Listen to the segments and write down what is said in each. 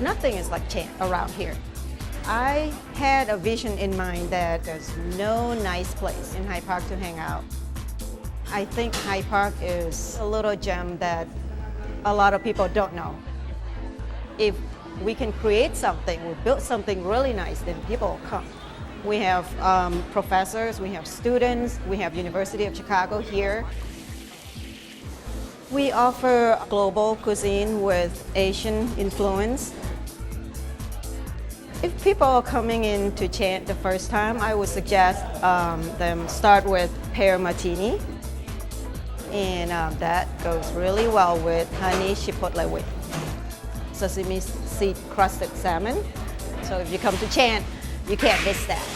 Nothing is like Chant around here. I had a vision in mind that there's no nice place in Hyde Park to hang out. I think Hyde Park is a little gem that a lot of people don't know. If we can create something, we build something really nice, then people will come. We have professors, we have students, we have University of Chicago here. We offer global cuisine with Asian influence. If people are coming in to Chant the first time, I would suggest them start with pear martini. And that goes really well with honey chipotle with sesame seed crusted salmon. So if you come to Chant, you can't miss that.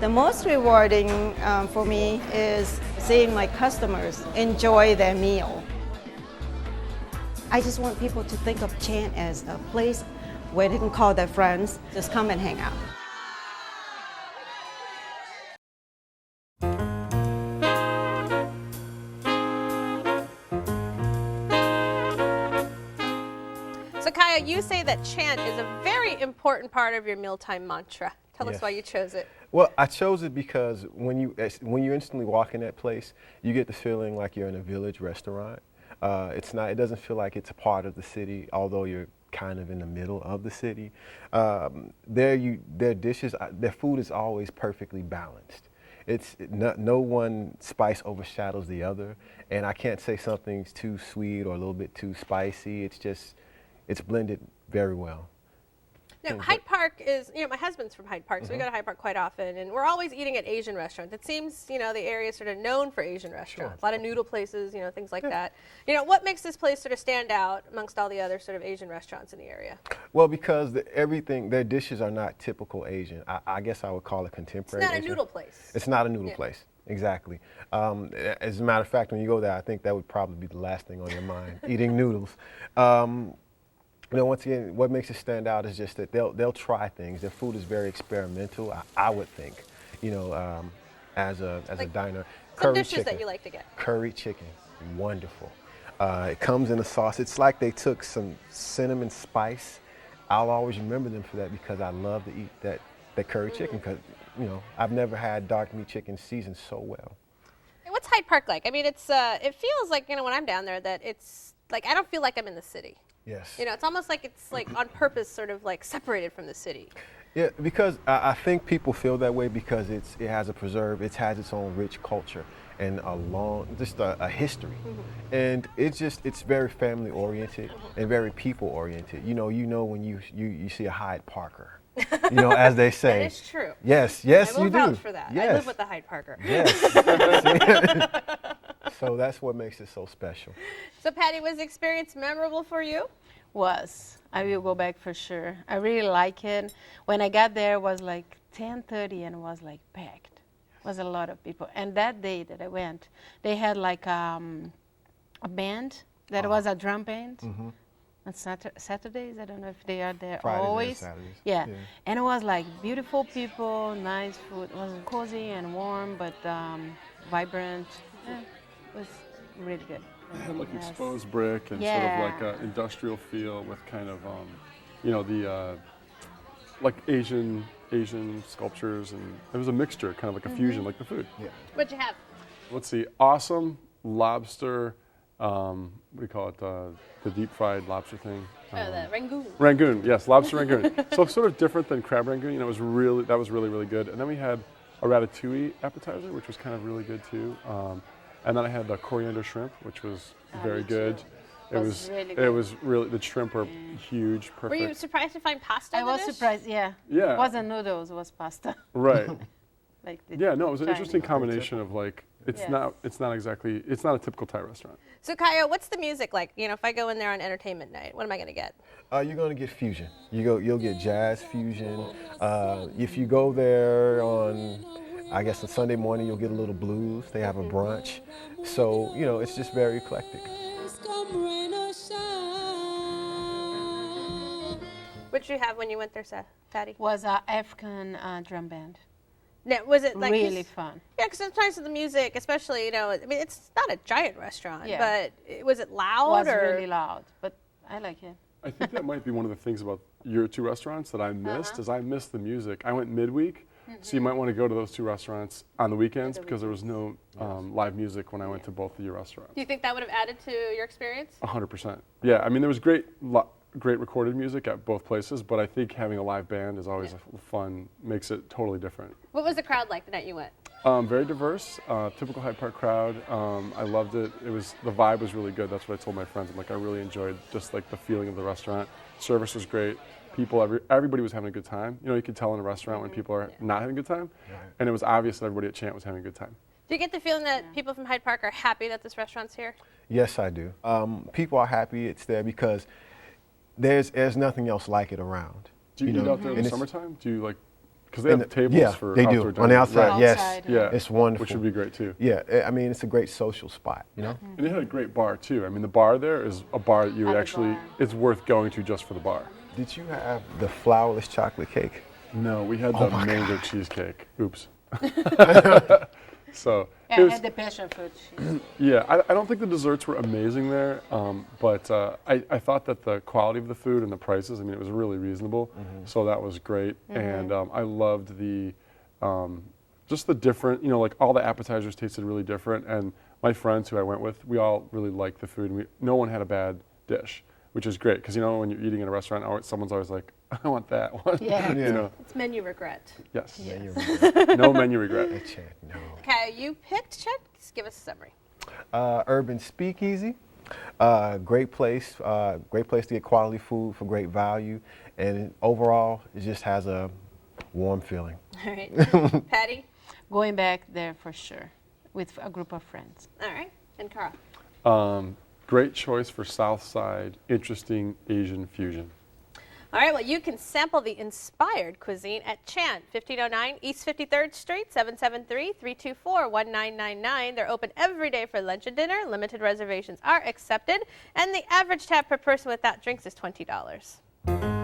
The most rewarding for me is seeing my customers enjoy their meal. I just want people to think of Chant as a place where they can call their friends, just come and hang out. So Kaya, you say that Chant is a very important part of your mealtime mantra. Tell us why you chose it. Well, I chose it because when you instantly walk in that place, you get the feeling like you're in a village restaurant. It doesn't feel like it's a part of the city, although you're kind of in the middle of the city. Their dishes, their food is always perfectly balanced. No one spice overshadows the other, and I can't say something's too sweet or a little bit too spicy. It's blended very well. Now, Hyde Park is, my husband's from Hyde Park, so we go to Hyde Park quite often, and we're always eating at Asian restaurants. It seems, the area is sort of known for Asian restaurants. A lot of noodle places, things like that. What makes this place sort of stand out amongst all the other sort of Asian restaurants in the area? Well, because their dishes are not typical Asian. I guess I would call it contemporary It's not Asian. a noodle place. It's not a noodle place, exactly. As a matter of fact, when you go there, I think that would probably be the last thing on your mind, eating noodles. Once again, what makes it stand out is just that they'll try things. Their food is very experimental, I would think, as a diner. Some dishes that you like to get. Curry chicken, wonderful. It comes in a sauce. It's like they took some cinnamon spice. I'll always remember them for that because I love to eat that curry chicken because, I've never had dark meat chicken seasoned so well. And what's Hyde Park like? I mean, it feels like, when I'm down there that it's like, I don't feel like I'm in the city. Yes. It's almost like it's like on purpose sort of like separated from the city. Yeah, because I think people feel that way because it has has its own rich culture and a history. And it's very family oriented and very people oriented. When you see a Hyde Parker, as they say. That is true. Yes, I will you do. vouch for that. Yes. I live with the Hyde Parker. Yes. So that's what makes it so special. So Patty, was the experience memorable for you? Was. I will go back for sure. I really like it. When I got there, it was like 10:30 and it was like packed. It was a lot of people. And that day that I went, they had like a band that was a drum band. On Saturdays, I don't know if they are there Fridays always. and Saturdays. Yeah. And it was like beautiful people, nice food. It was cozy and warm, but vibrant. Yeah, it was really good. It had like exposed brick and sort of like an industrial feel with kind of, like Asian sculptures, and it was a mixture, kind of like a fusion, like the food. Yeah. What'd you have? Let's see, awesome lobster. What do you call it? The deep fried lobster thing. The Rangoon. Rangoon, yes, lobster Rangoon. So sort of different than crab Rangoon. That was really, really good. And then we had a ratatouille appetizer, which was kind of really good too. And then I had the coriander shrimp, which was very good. It was really the shrimp were huge, perfect. Were you surprised to find pasta? I was surprised, yeah. Yeah. It wasn't noodles, it was pasta. Right. Yeah, no, it was an interesting combination of like, it's not a typical Thai restaurant. So Kaya, what's the music like? If I go in there on entertainment night, what am I going to get? You're going to get fusion. You'll get jazz fusion. If you go there on, I guess on Sunday morning, you'll get a little blues. They have a brunch. So, it's just very eclectic. What did you have when you went there, Patty? Was an African drum band. Now, was it like really fun? Yeah, because sometimes the music, especially, it's not a giant restaurant, but was it loud? It was really loud, but I like it. I think that might be one of the things about your two restaurants that I missed, is I missed the music. I went midweek, so you might want to go to those two restaurants on the weekends because there was no live music when I went to both of your restaurants. Do you think that would have added to your experience? 100%. Yeah, I mean, there was great recorded music at both places, but I think having a live band is always fun, makes it totally different. What was the crowd like the night you went? Very diverse, typical Hyde Park crowd. I loved it. The vibe was really good. That's what I told my friends. I'm like, I really enjoyed just like the feeling of the restaurant. Service was great. Everybody was having a good time. You know, you could tell in a restaurant when people are not having a good time, and it was obvious that everybody at Chant was having a good time. Do you get the feeling that people from Hyde Park are happy that this restaurant's here? Yes, I do. People are happy it's there because there's nothing else like it around. Do you eat out there in the summertime? Do you like, because they have tables yeah, for they outdoor do. On the outside, right. yes. Outside, Yeah, It's wonderful. which would be great too. Yeah, I mean, it's a great social spot, you know? And they had a great bar too. I mean, the bar there is a bar that you would At the actually, bar. it's worth going to just for the bar. Did you have the flourless chocolate cake? No, we had the mango cheesecake. Oops. So, Yeah, it I was, had the passion fruit cheese. yeah, I don't think the desserts were amazing there, but I thought that the quality of the food and the prices, I mean, it was really reasonable, so that was great. And I loved just the different, you know, like all the appetizers tasted really different, and my friends who I went with, we all really liked the food, and no one had a bad dish, which is great, because you know, when you're eating in a restaurant, someone's always like, I want that one. Yeah. You know? It's menu regret. Yes. Yes. No menu regret. No. Okay, you picked Chant. Just give us a summary. Urban Speakeasy, great place to get quality food for great value, and overall, it just has a warm feeling. All right. Patty? Going back there for sure with a group of friends. All right. And Cara? Great choice for South Side, interesting Asian fusion. All right, well, you can sample the inspired cuisine at Chant, 1509 East 53rd Street, 773-324-1999. They're open every day for lunch and dinner. Limited reservations are accepted, and the average tab per person without drinks is $20.